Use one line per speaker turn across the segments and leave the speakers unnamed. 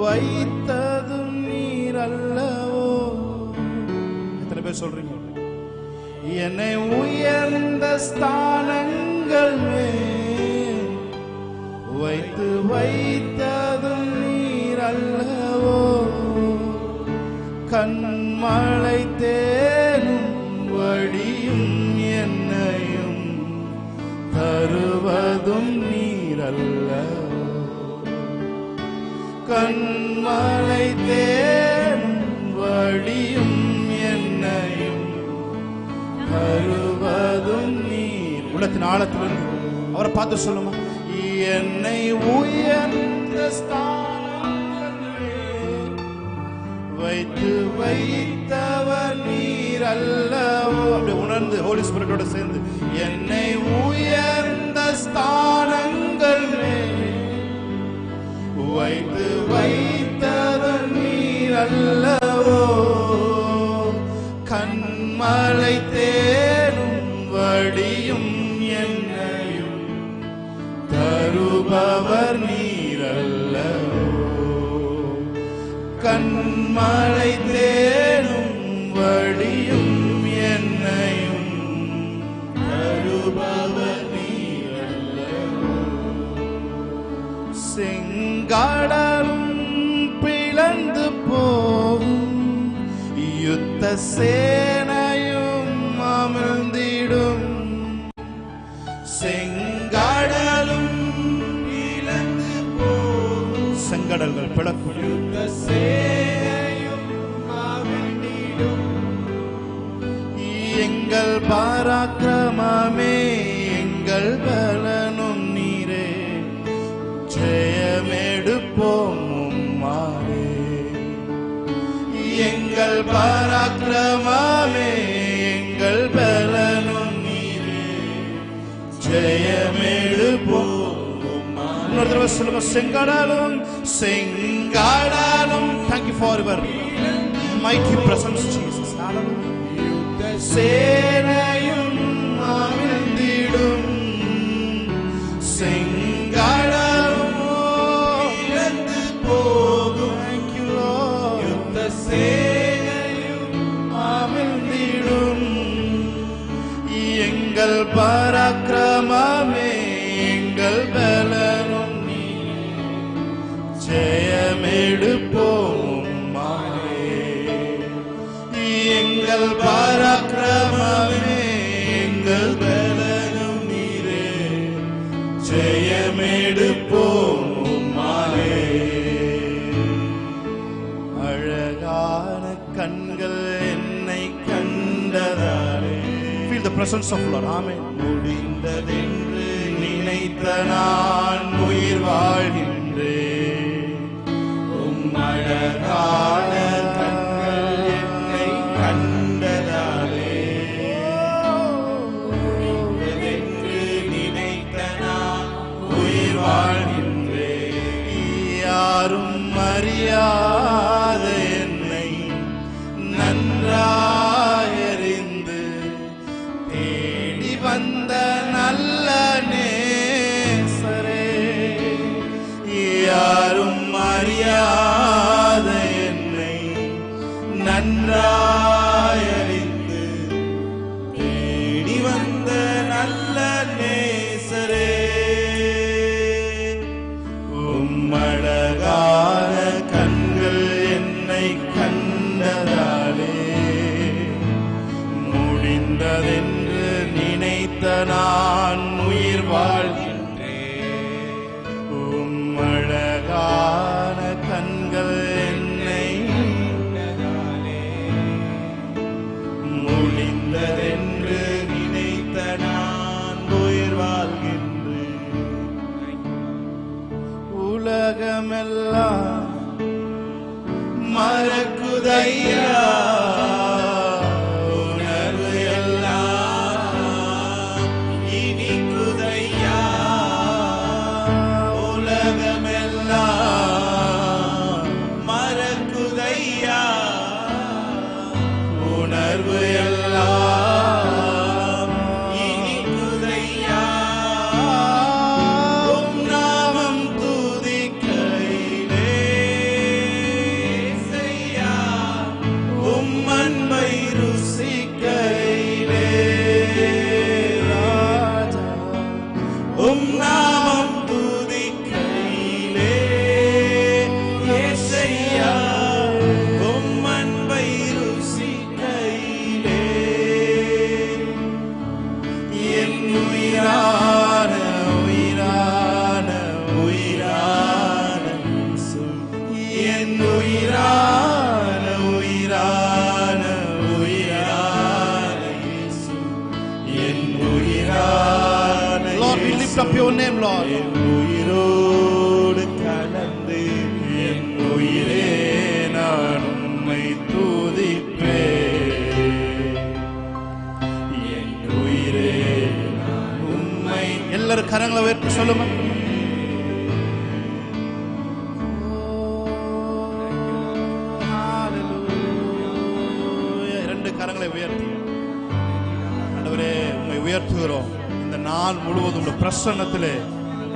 வைத்ததும் நீர் அல்லவோ. எத்தனை பேர் சொல்றீங்க? என்னை உயர்ந்த ஸ்தானங்கள் மேல் வைத்ததும் நீர் அல்லவோ. கண்மழை தேனும் வடியும் என்னையும் தருவதும் நீர் அல்லவோ. கண்மழை தேனும் வடியும் என்னையும் தருவதும் நீர். உள்ளத்தின் ஆழத்தில் அவரை பார்த்து சொல்லுமா, என்னை உயர்ந்த வைத்தவர் நீர் அல்லவோ. அப்படி உணர்ந்து ஹோலி ஸ்பிரிட்டோட சேர்ந்து, என்னை உயர்ந்த ஸ்தானங்கள் வைத்தவர் நீர் அல்லவோ. கண்மழை தேனும் வடியும் என்னையும் தருபவர் நீர் அல்லவோ. கண்மழை தேனும் வடியும் என்னையும் தருபவர் நீர் அல்லவோ. செங்கடலும் பிளந்து போகும், யுத்த சேனையும் அமிழ்ந்திடும். செங்கடலும் பிளந்து போகும், செங்கடல்கள் பிளக்கும், யுத்த சேனையும் அமிழ்ந்திடும். எங்கள் பராக்கிரமமே எங்கள் பலனும் நீரே, ஜெயமெடுப்போம் உம்மாலே. எங்கள் பராக்கிரமமே எங்கள் பலனும் நீரே, ஜெயமெடுப்போம். இன்னொரு தடவை சொல்லுங்க, செங்கடலும் செங்கடலும். Thank you for your mighty presence, Jesus. Hallelujah. சேனையும் அமிழ்ந்திடும், செங்கடலும் இழந்து போகும். Thank you Lord. யுத்த சேனையும் அமிழ்ந்திடும். எங்கள் பராக்கிரமமே எங்கள் பலனும் நீர், ஜெயமெடுப்போம் உம்மாலே. எங்கள் பராக்கிரமமே எங்கள் பலனும் நீரே, ஜெயமெடுப்போம் உம்மாலே. அழகான கண்கள் என்னை கண்டதாலே. Feel the presence of Lord. Amen. முடிந்ததென்று நினைத்த நான் உயிர் வாழ்கின்றேன். அழகான கண்கள் என்னை கண்டதாலே. முடிந்ததென்று நினைத்த நான் உயிர் வாழ்கின்றேன். யாரும் அறியாத என்னை நன்றாயறிந்து தேடி வந்த நல்ல நேசரே. யாரும் அறியாத என்னை நன்றாயறிந்து தேடி வந்த நல்ல நேசரே. உம்மழகான கண்கள் என்னை கண்டதாலே, முடிந்ததென்று நினைத்த நான் உயிர் வாழ்கின்றேன். உம்மழகான கண்கள் என்னை கண்டதாலே, முடிந்ததென்று நினைத்த நான் உயிர் வாழ்கின்றேன். உலகமெல்லாம் மறக்குதையா, உணர்வு எல்லாம் இனிக்குதையா. உலகமெல்லாம் மறக்குதையா, உணர்வு எல்லாம் இனிக்குதையா. உம் நாமம் துதிக்கையிலே
up your name, Lord.
என் உயிரோடு கலந்து என் உயிரே நான் உம்மை துதிப்பேன். என் உயிரே நான் உம்மை.
எல்லாரும் கரங்களை உயர்த்தி சொல்லுங்க. இரண்டு கரங்களை உயர்த்தி ஆண்டவரே உம்மை உயர்த்துகிறோம். இந்த நாள் முழுவதும் உங்க பிரசன்னத்திலே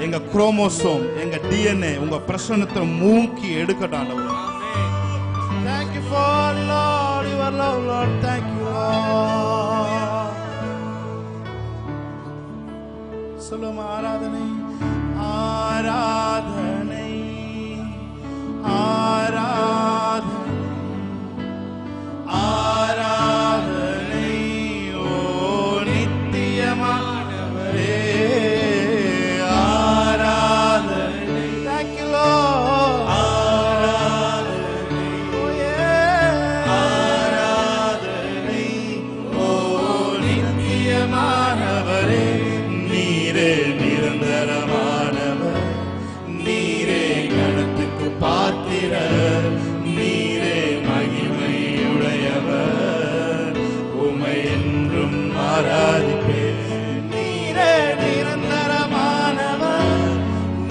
எங்க குரோமோசோம் எங்க DNA உங்க பிரசன்னத்தை மூக்கி எடுக்கட்டும் ஆண்டவரே. Thank you for Lord your love, Lord. Thank you, Lord. சொல்லுங்க ஆராதனை ஆராதனை ஆராதனை ஆராதனை ஓ நித்தியமானவரே ஆராதனை. Thank you, Lord.
ஆராதனை
Oh, yeah.
ஆராதனை ஓ நித்தியமானவரே. நீரே நிரந்தரமானவர், நீரே கணத்துக்கு பாத்திரர், நீரே மகிமையுடையவர், உமை என்றும் ஆராதிப்பேன்.
நீரே நிரந்தரமானவர்,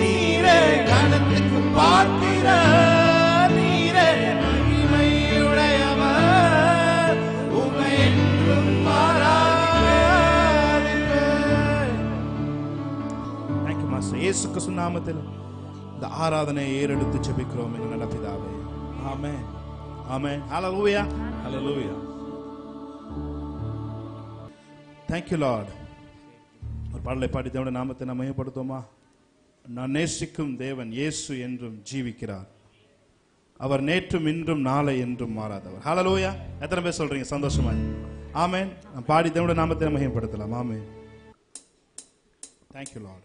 நீரே கனத்துக்கு பாத்திரர், நீரே மகிமையுடையவர், உம்மை என்றும் ஆராதிப்பேன். Thank you, Master. இயேசு கிறிஸ்து நாமத்தில் இந்த ஆராதனையை ஏறெடுத்து ஜெபிக்கிறோம் எங்கள் நல்ல பிதாவே. ஆமென். ஆமென். ஹalleluya.
ஹல்லேலூயா.
Thank you, Lord. ஒரு பாடலை பாடி தேவனுடைய நாமத்தை நாம் மையப்படுத்துவோமா? நான் நேசிக்கும் தேவன் இயேசு என்றும் ஜீவிக்கிறார். அவர் நேற்றும் இன்றும் நாளை என்றும் மாறாதவர். ஹalleluya. எத்தனை பேர் சொல்றீங்க சந்தோஷமா? ஆமென். நாம் பாடி தேவனுடைய நாமத்தை நாம் மையப்படுத்தலாம். ஆமென். Thank you, Lord.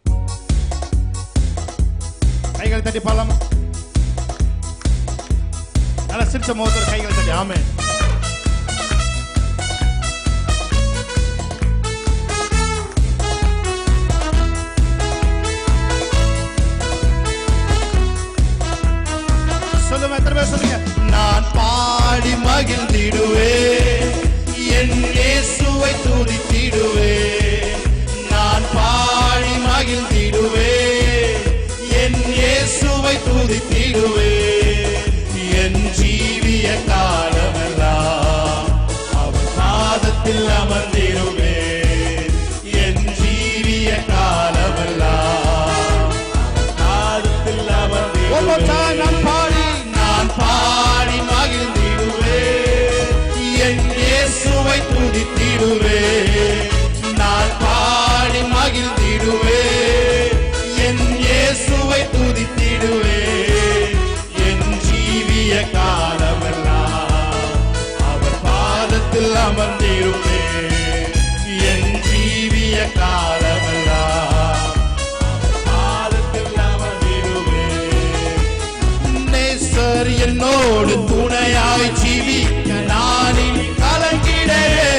கைகளை தட்டி பாடலாமா? நல்ல சிரிச்ச முகத்தோட கைகளை தட்டி ஆமென். சொல்லுங்க, எத்தனை பேர் சொல்லுங்க? நான் பாடி மகிழ்ந்திடுவேன், என் இயேசுவை துதித்திடுவேன். நான் பாடி மகிழ்ந்திடுவேன், என் இயேசுவை துதித்திடுவேன். என் ஜீவிய காலமெல்லாம் அவர் பாதத்தில் அமர்ந்திடுவேன். என் ஜீவிய காலமெல்லாம் பாதத்தில் அமர்ந்திடுவேன். நான் பாடி மகிழ்ந்திடுவேன், என் இயேசுவை துதித்திடுவேன். நான் பாடி மகிழ்ந்திடுவேன், என் இயேசுவை துதித்திடுவேன். என் ஜீவிய காலமெல்லாம் அவர் பாதத்தில் அமர்ந்திருப்பேன். என் ஜீவிய காலமெல்லாம் அவர் பாதத்தில் அமர்ந்திருப்பேன். நேசர் என்னோடு துணையாய் ஜீவிக்க நான் இனி கலங்கிடவே.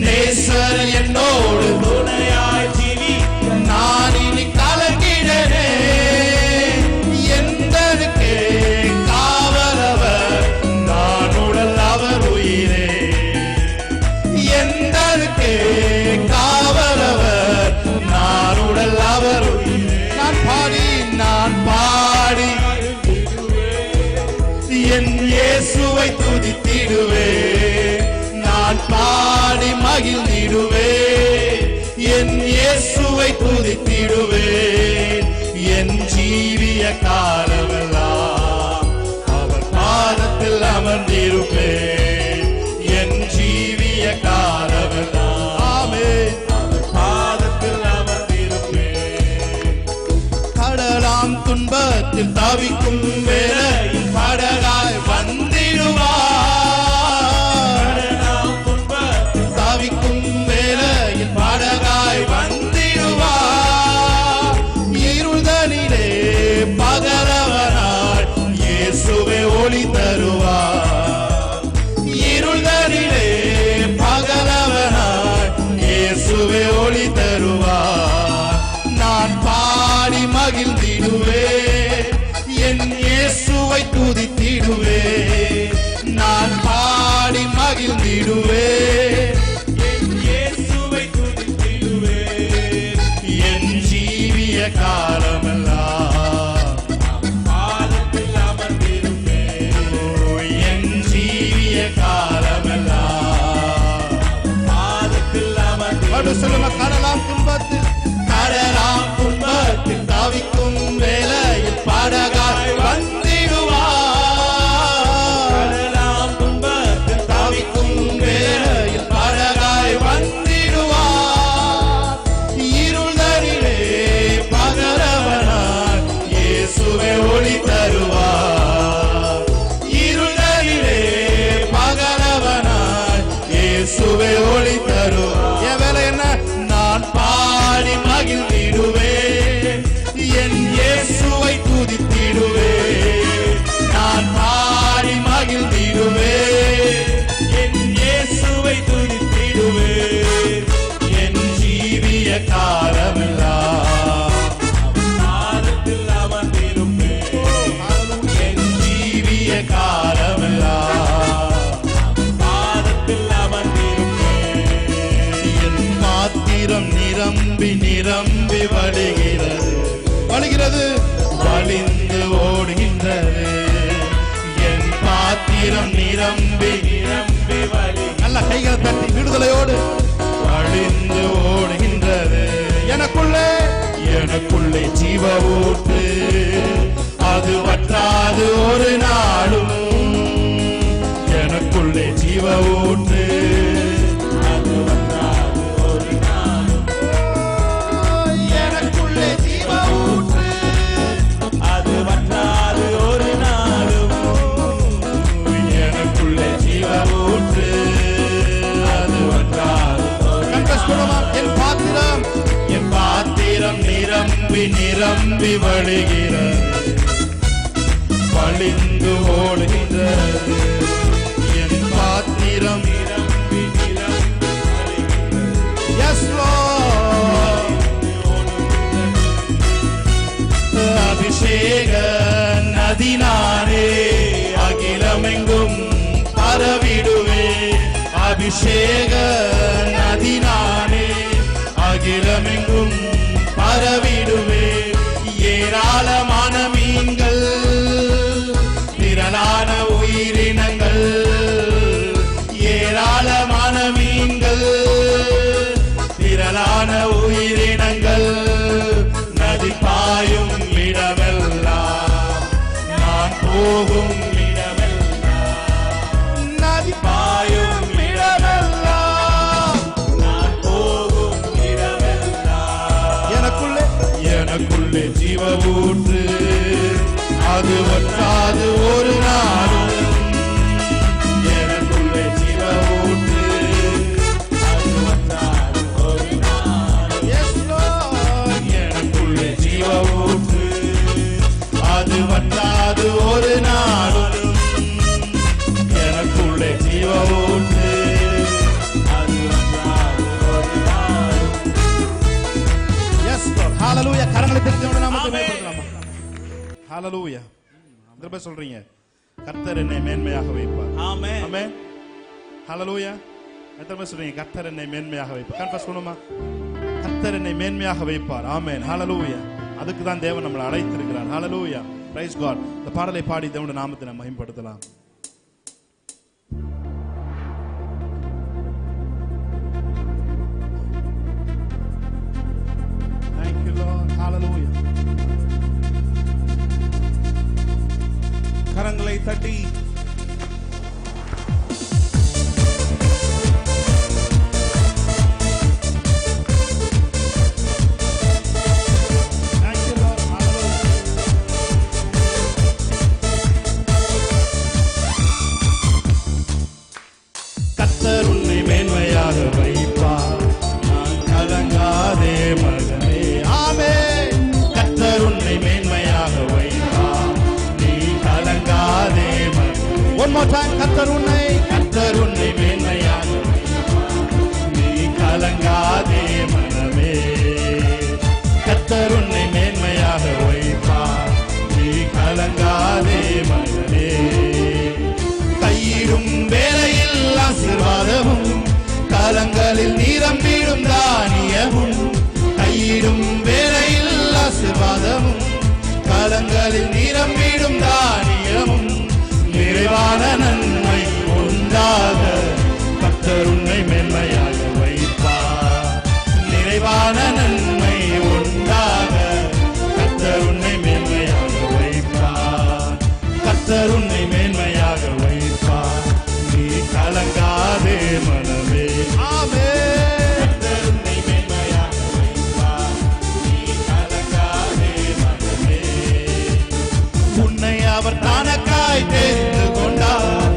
நேசர் என்னோடு
துணையாய் ஜீவிக்க
நான் இனி கலங்கிடவே. எந்தனுக்கே காவலவர், நான் உடல் அவர் உயிரே. எந்தனுக்கே காவலவர், நான் உடல் அவர் உயிரே. நான் பாடி என் இயேசுவை துதித்திடுவேன். நான் பாடி மகிழ்ந்திடுவேன், என் இயேசுவை துதித்திடுவேன். என் ஜீவிய காலமெல்லாம் அவர் பாதத்தில் அமர்ந்திருப்பேன். என் ஜீவிய காலமெல்லாம் ஆமென் அவர் பாதத்தில் அமர்ந்திருப்பேன். கடலாம் துன்பத்தில் தவிக்கும் வேளையில் படகாய் வந்திடுவார். தவிக்கும் வேளையில் படகாய் வந்திடுவார். இருள்தனிலே பகலவனாய் இயேசுவே ஒளி தருவார். இயேசுவே ஒளி தரும். என் வேலை என்ன? நான் பாடி மகிழ்ந்திடுவேன், என் இயேசுவை துதித்திடுவேன். நான் பாடி மகிழ்ந்திடுவேன், என் இயேசுவை துதித்திடுவேன். என் ஜீவிய காலமெல்லாம் பாதத்தில் அமர்ந்திருப்பேன். என் ஜீவிய காலமெல்லாம் பாதத்தில் அமர்ந்திருப்பேன். என் பாத்திரம் நிரம்பி நிரம்பி வழிகிறது, வழிகிறது, வழிந்து ஓடுகின்றது. என் பாத்திரம் நிரம்பி நிரம்பி வழி, நல்ல கைகளை தட்டி விடுதலையோடு வழிந்து ஓடுகின்றது. எனக்குள்ளே எனக்குள்ளே ஜீவ ஊற்று, அது வற்றாது ஒரு நாளும். எனக்குள்ளே ஜீவ ஊற்று, அது வற்றாது ஒரு நாளும். எனக்குள்ளே ஜீவ ஊற்று, அது வற்றாது ஒரு நாளும். எனக்குள்ளே ஜீவ ஊற்று, அது வற்றாது ஒரு நாளும். என் பாத்திரம் நிரம்பி நிரம்பி வழிகிறது, வழிந்து ஓடுகின்றது. என் பாத்திரம் நிரம்பி நிரம்பி வழிகிறது. Yes lord. அபிஷேக நதி நானே, அகிலமெங்கும் பரவிடுவே. அபிஷேக நதி நானே, அகிலமெங்கும் பரவிடுவே. ஏராளமான மீன்கள், திரளான உயிரினங்கள். ஏராளமான மீன்கள், திரளான உயிரினங்கள். நதி பாயும் இடமெல்லாம், நான் போகும் இடமெல்லாம். நதி பாயும் இடமெல்லாம், நான் போகும் இடமெல்லாம். எனக்குள்ளே எனக்குள்ளே ஜீவ ஊற்று, அது வற்றாது ஒரு நாளும். எனக்குள்ளே ஜீவ ஊற்று, அது வற்றாது ஒரு நாளும். Yes lord. எனக்குள்ளே ஜீவ ஊற்று, அது வற்றாது ஒரு நாளும். எனக்குள்ளே ஜீவ ஊற்று, அது வற்றாது ஒரு நாளும். Yes Lord. ஹalleluya. கரங்களை தட்டி நாமத்தை மேம்படுத்தலாமா? ஹalleluya. திரும்ப சொல்றீங்க, கர்த்தர் என்னை மேன்மையாக வைப்பார். ஆமென். ஆமென். ஹalleluya. திரும்ப சொல்றீங்க, கர்த்தர் என்னை மேன்மையாக வைப்பார். கன்ஃபஸ் பண்ணுமா? கர்த்தர் என்னை மேன்மையாக வைப்பார். ஆமென். ஹalleluya. அதுக்கு தான் தேவன் நம்மளை அழைத்திருக்கிறார். ஹalleluya. Praise God. இந்த பாடலை பாடி தேவனுடைய நாமத்தை நாம் மகிமைப்படுத்தலாம். Thank you Lord. Hallelujah.
கரங்களை தட்டி
Thank you Lord. Hallelujah. கர்த்தர் உன்னை மேன்மையாக வைப்பார், நான் கலங்காதே மகனே. ஆமென். கர்த்தர் உன்னை மேன்மையாக வைப்பார், நீ கலங்காதே மகனே. One more time. கர்த்தர் உன்னை மேன்மையாக வைப்பார், நீ கலங்காதே மனமே. கர்த்தர் உன்னை மேன்மையாக வைப்பார், நீ கலங்காதே மகனே. கையிடும் வேளையில் ஆசீர்வாதமும், கலங்களில் நிரம்பிடும் தானியமும். கையிடும் வேளையில் ஆசீர்வாதமும், கலங்களில் நிரம்பிடும் தானியமும். நிறைவான நன்மை உண்டாக கர்த்தர் உன்னை மேன்மையாக வைப்பார். நிறைவான நன்மை உண்டாக கர்த்தர் உன்னை மேன்மையாக வைப்பார். கர்த்தர் உன்னை மேன்மையாக வைப்பார், நீ கலங்காதே மனமே. ஆமென். கர்த்தர் உன்னை மேன்மையாக வைப்பார், நீ கலங்காதே மனமே. உன்னை அவர் தனக்காய் தெரிந்து கொண்டார்,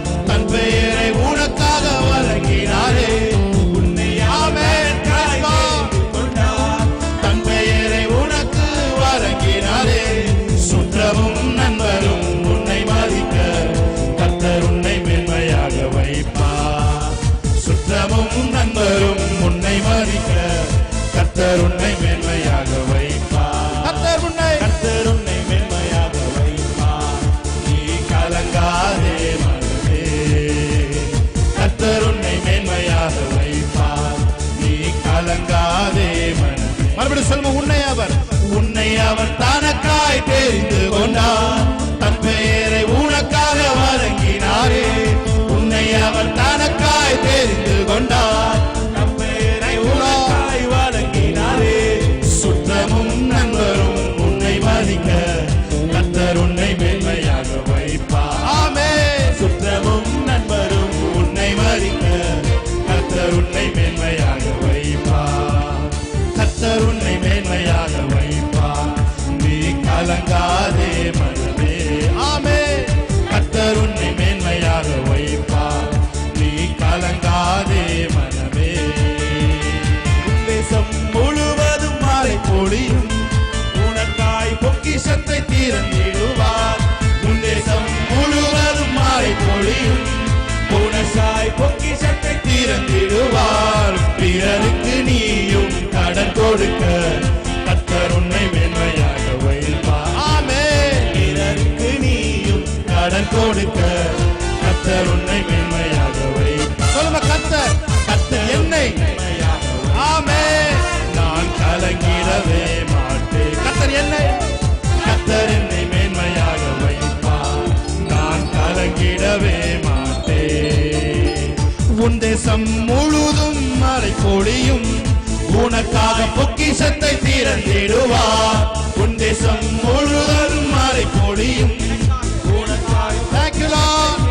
தெரிந்து கொண்டார், தன் பெயரை உனக்காக வழங்கினாரே. உன்னை அவர் தனக்காய் தெரிந்து கொண்டார்,
தம் பெயரை உனக்காய் வழங்கினாரே.
சுற்றமும் நண்பரும் உன்னை மதிக்க கர்த்தர் உன்னை மேன்மையாக வைப்பார். ஆமென்.
சுற்றமும் நண்பரும்
உன்னை மதிக்க கர்த்தர் உன்னை மேன்மையாக வைப்பார். கர்த்தர் உன்னை மேன்மையாக வைப்பார். நீ கலங்காதே மனமே. ஆமென். கர்த்தர் உன்னை மேன்மையாக வைப்பார். நீ கலங்காதே மனமே.
தேசம் முழுவதும்
மாலை பொழியும்
உனக்காய்
பொக்கிஷத்தை திறந்திடுவார். உன் தேசம் முழுவதும் மாலை பொழியும்
உனக்காய் பொக்கிஷத்தை
திறந்திடுவார். பிறருக்கு நீயும் கடன் கொடுக்க கர்த்தர் உன்னை மேன்மையாக வைப்பார். ஆமென்.
பிறருக்கு நீயும்
கடன் கொடுக்க கர்த்தர் உன்னை மேன்மையாக வைப்பார். சொல்லுங்க, கர்த்தர் கர்த்தர் என்னை. ஆமென். நான் கலங்கிடவே மாட்டேன். கர்த்தர் என்னை, கர்த்தர் என்னை மேன்மையாக வைப்பார். நான் கலங்கிடவே மாட்டேன். உன் தேசம் முழுதும் மழை பொழியும் உனக்காக பொக்கிஷத்தை திறந்திடுவார். உன் தேசம் முழுதும் மழை பொழியும்
உனக்காய்
Thank you, Lord.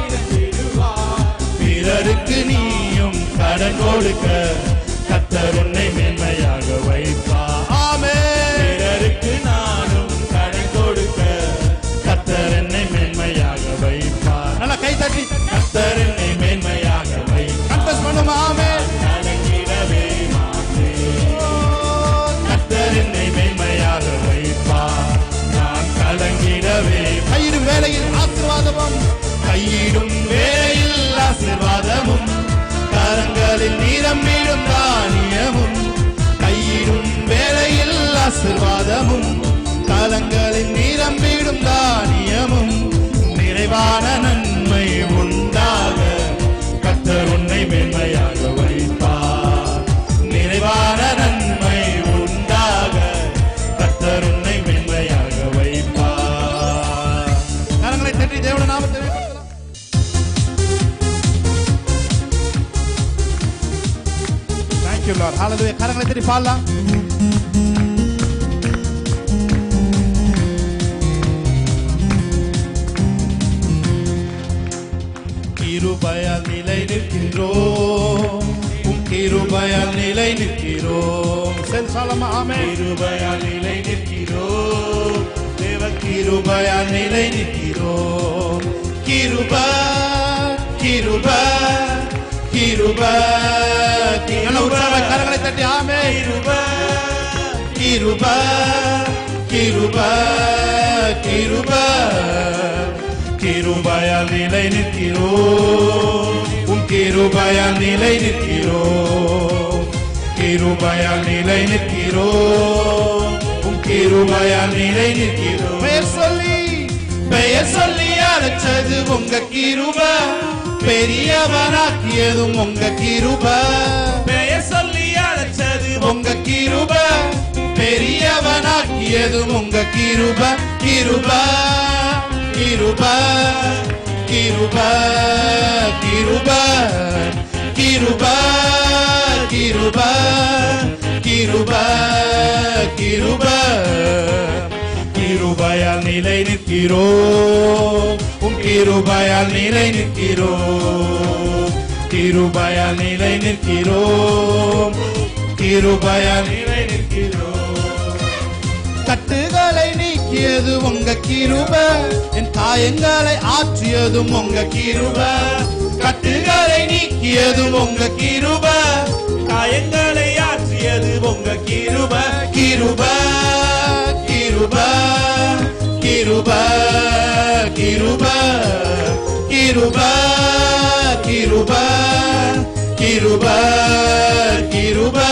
பிறருக்கு நீயும் கடன் கொடுக்க கர்த்தர் உன்னை மேன்மையாக வைப்பார். ஆமென்.
பிறருக்கு நானும் கடன் கொடுக்க
கர்த்தர் என்னை மேன்மையாக வைப்பார். நல்லா கை தட்டி கர்த்தர் என்னை மேன்மையாக வைப்பார். கன்ஃபஸ் பண்ணுமா. ஆமென்.
கலங்கிடவே மாட்டேன்.
கர்த்தர் என்னை மேன்மையாக வைப்பார். நான் கலங்கிடவே. கையிடும் வேளையில் ஆசீர்வாதமும், கையிடும் வேளையில் ஆசீர்வாதமும், கரங்களில் நிரம்பிடும் தானியமும். கையிடும் வேளையில் ஆசீர்வாதமும், கரங்களில் நிரம்பிடும் தானியமும். நிறைவான நன்மை உண்டாக கர்த்தர் உன்னை மேன்மையாக வைப்பார். நிறைவான நன்மை உண்டாக கர்த்தர் உன்னை மேன்மையாக வைப்பார். கரங்களை தட்டி தேவனுடைய நாமத்தை உயர்த்தலாம். Thank you, Lord. Hallelujah. கரங்களை தட்டி பாடலாம். கிருபையால் நிலை நிற்கின்றோம், உம் கிருபையால் நிலை நிற்கிறோம். செல்சாலமா. ஆமென்.
கிருபையால் நிலை நிற்கிறோம். தேவ
கிருபையால் நிலை நிற்கிறோம். கிருபை கிருபை கிருபை. நல்ல உற்சாகமாய் கரங்களை தட்டி ஆமென்.
கிருபை
கிருபை கிருபை கிருபை. கிருபையால் நிலை நிற்கிறோம், உம் கிருபையால் நிலை நிற்கிறோம். கிருபையால் நிலை நிற்கிறோம், உம் கிருபையால் நிலை நிற்கிறோம். பெயர் சொல்லி அழைச்சது உங்க கிருபை, பெரியவனாக்கியதும் உங்க கிருபை.
பெயர் சொல்லி அழைச்சது
உங்க கிருபை, பெரியவனாக்கியதும் உங்க கிருபை. கிருபை கிருபை கிருபை கிருபை கிருபை கிருபை கிருபை கிருபை. கிருபையால் நிலை நிற்கிறோம், உம் கிருபையால் நிலை நிற்கிறோம். கிருபையால் நிலை நிற்கிறோம், கிருபையால் நிலை நிற்கிறோம். கட்டுகளை நீக்கியது உங்க கிருபை, என் காயங்களை ஆற்றியதும் உங்க கிருபை. கட்டுகளை நீக்கியதும் உங்க கிருபை,
காயங்களை ஆற்றியது உங்க கிருபை.
கிருபை கிருபை கிருபை கிருபை கிருபை கிருபை கிருபை கிருபை.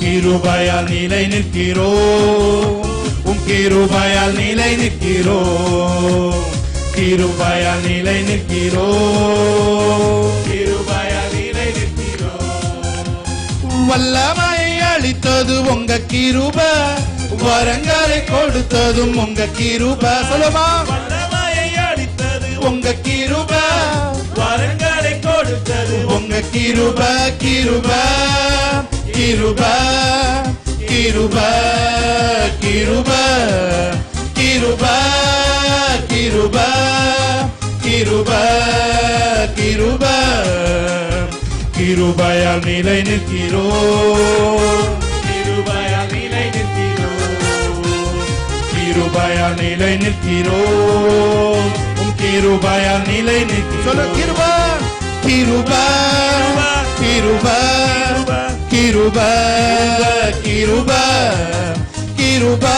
கிருபையால் நிலை நிற்கிறோம், உம் கிருபையால் நிலை நிற்கிறோம். கிருபையால் நிலை நிற்கிறோம்,
கிருபையால் நிலை நிற்கிறோம்.
வல்லமை அளித்தது உங்க கிருபை, வரங்களை கொடுத்ததும் உங்க கிருபை. சொல்லுமா,
வல்லமையை அளித்தது
உங்க கிருபை,
வரங்களை கொடுத்தது
உங்க கிருபை, கிருபை, கிருபை, கிருபை, கிருபை, கிருபை, கிருபை, கிருபை, கிருபை, கிருபையால் நிலை நிற்கிறோம்,
கிருபையால் நிலை நிற்கிறோம்,
கிருபையால் நிலை நிற்கிறோம், உம் கிருபையால் நிலை நிற்கிறோம். சொல்ல, கிருபை, கிருபை, கிருபை, கிருபை, கிருபை, கிருபை,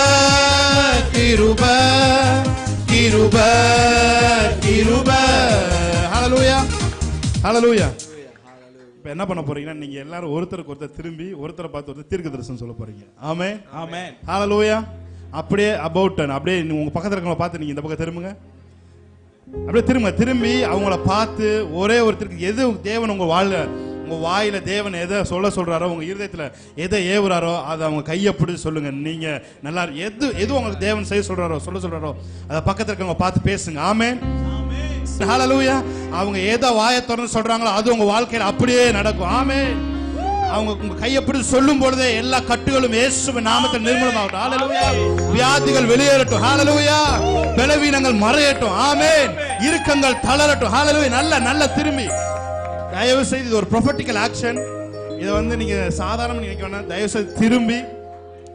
கிருபை, கிருபை, கிருபை. ஹல்லேலூயா, ஹல்லேலூயா. இப்ப என்ன பண்ண போறீங்கன்னா, நீங்க எல்லாரும் ஒருத்தருக்கு ஒருத்தர் திரும்பி ஒருத்தரை பார்த்து ஒருத்தர் தீர்க்கதரிசனம் சொல்ல போறீங்க. ஆமென்,
ஆமென்,
ஹல்லேலூயா. அப்படியே அபௌட் டர்ன், அப்படியே உங்க பக்கத்துல இருக்கவங்கள பார்த்து நீங்க இந்த பக்கம் திரும்புங்க. அப்படியே திரும்பி அவங்கள பார்த்து ஒரே ஒருத்தருக்கு எது தேவன் உங்க வாயில தேவன் எதை சொல்றாரோ, உங்க இருதயத்துல எதை ஏவுறாரோ அதை அவங்க கையை பிடிச்சு சொல்லுங்க. நீங்க நல்லா எது உங்களுக்கு தேவன் செய்ய சொல்றாரோ சொல்றாரோ அதை பக்கத்துல இருக்கவங்க பார்த்து பேசுங்க. ஆமென், ஹல்லேலூயா. அவங்க எதை வாயை திறந்து சொல்றாங்களோ அது உங்க வாழ்க்கையில அப்படியே நடக்கும். ஆமென். அவங்க உங்க கையை பிடிச்சு சொல்லும் பொழுதே எல்லா கட்டுகளும் இயேசுவின் நாமத்தில் நிர்மூலமாகட்டும். ஹல்லேலூயா. வியாதிகள் வெளியேறட்டும். ஹல்லேலூயா. பலவீனங்கள் மறையட்டும். ஆமென். இறுக்கங்கள் தளரட்டும். ஹல்லேலூயா. நல்ல திரும்பி தயவு செய்து இது ஒரு ப்ரொஃபெட்டிக்கல் ஆக்ஷன். இதை நீங்க சாதாரண நினைக்க வேண்டாம். தயவு செய்து திரும்பி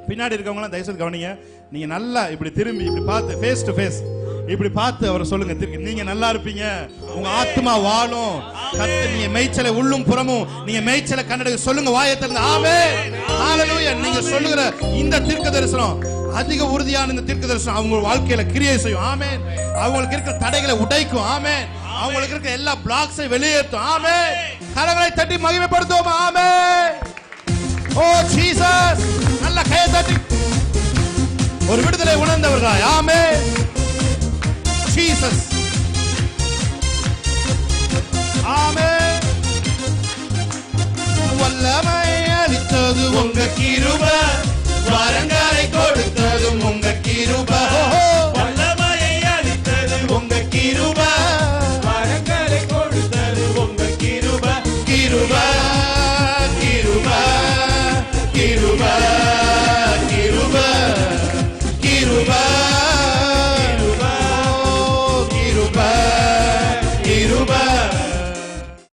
பின்னாடி இருக்கவங்க தயவு செய்து கவனிங்க. நீங்க நல்லா இப்படி திரும்பி இப்படி பார்த்து ஃபேஸ் டு ஃபேஸ் இப்படி பார்த்து அவரை சொல்லுங்க, நீங்க நல்லா இருப்பீங்க, உங்க ஆத்மா வாழும், நீங்க மேய்ச்சலை உள்ளும் புறமும் நீங்க மேய்ச்சலை கண்டெடுக்க சொல்லுங்க வாயத்திலிருந்து. ஆமென், ஹல்லேலூயா. நீங்க சொல்லுகிற இந்த தீர்க்க தரிசனம் அதிக உறுதியான இந்த தீர்க்க தரிசனம் அவங்க வாழ்க்கையில கிரியை செய்யும். ஆமென். அவங்களுக்கு இருக்கிற தடைகளை உடைக்கும். ஆமென். அவங்களுக்கு இருக்கிற எல்லா பிளாக்ஸை வெளியேற்றும். ஆமென். கரங்களை தட்டி மகிமைப்படுத்துவோம். ஆமென். ஓ ஜீசஸ். நல்ல கையை தட்டி ஒரு விடுதலை உணர்ந்தவர்களாய். ஆமென். Jesus. ஆமென். வல்லமை அளித்தது உங்க கிருபை, வரங்களை கொடுத்ததும் உங்க கிருபை.